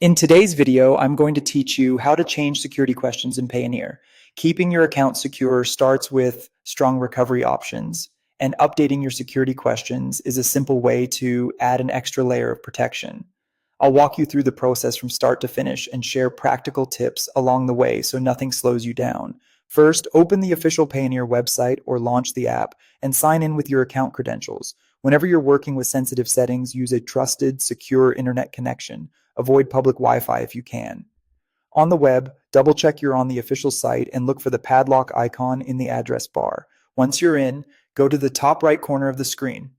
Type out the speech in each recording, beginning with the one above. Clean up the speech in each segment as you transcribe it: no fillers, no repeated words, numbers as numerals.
In today's video, I'm going to teach you how to change security questions in Payoneer. Keeping your account secure starts with strong recovery options, and updating your security questions is a simple way to add an extra layer of protection. I'll walk you through the process from start to finish and share practical tips along the way so nothing slows you down. First, open the official Payoneer website or launch the app and sign in with your account credentials. Whenever you're working with sensitive settings, use a trusted, secure internet connection. Avoid public Wi-Fi if you can. On the web, double-check you're on the official site and look for the padlock icon in the address bar. Once you're in, go to the top right corner of the screen.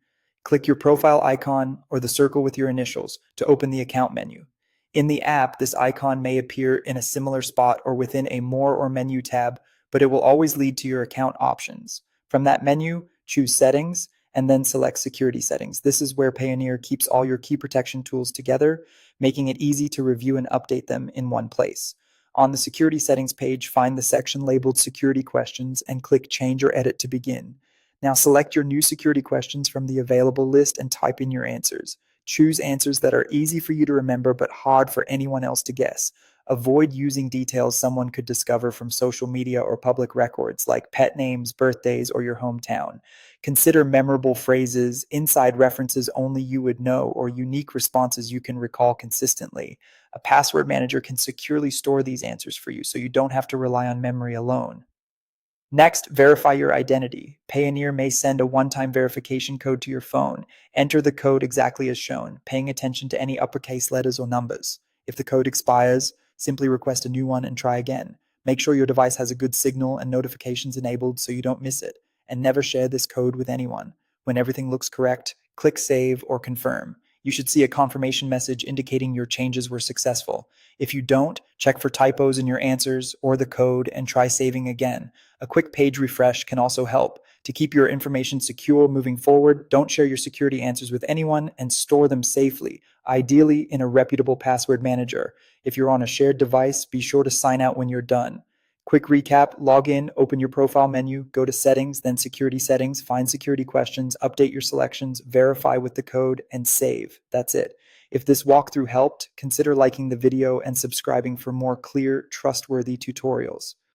Click your profile icon or the circle with your initials to open the account menu. In the app, this icon may appear in a similar spot or within a More or Menu tab, but it will always lead to your account options. From that menu, choose Settings and then select Security Settings. This is where Payoneer keeps all your key protection tools together, making it easy to review and update them in one place. On the Security Settings page, find the section labeled Security Questions and click Change or Edit to begin. Now select your new security questions from the available list and type in your answers. Choose answers that are easy for you to remember but hard for anyone else to guess. Avoid using details someone could discover from social media or public records like pet names, birthdays, or your hometown. Consider memorable phrases, inside references only you would know, or unique responses you can recall consistently. A password manager can securely store these answers for you so you don't have to rely on memory alone. Next, verify your identity. Payoneer may send a one-time verification code to your phone. Enter the code exactly as shown, paying attention to any uppercase letters or numbers. If the code expires, simply request a new one and try again. Make sure your device has a good signal and notifications enabled so you don't miss it. And never share this code with anyone. When everything looks correct, click Save or Confirm. You should see a confirmation message indicating your changes were successful. If you don't, check for typos in your answers or the code and try saving again. A quick page refresh can also help. To keep your information secure moving forward, don't share your security answers with anyone and store them safely, ideally in a reputable password manager. If you're on a shared device, be sure to sign out when you're done. Quick recap, log in, open your profile menu, go to Settings, then Security Settings, find security questions, update your selections, verify with the code, and save. That's it. If this walkthrough helped, consider liking the video and subscribing for more clear, trustworthy tutorials.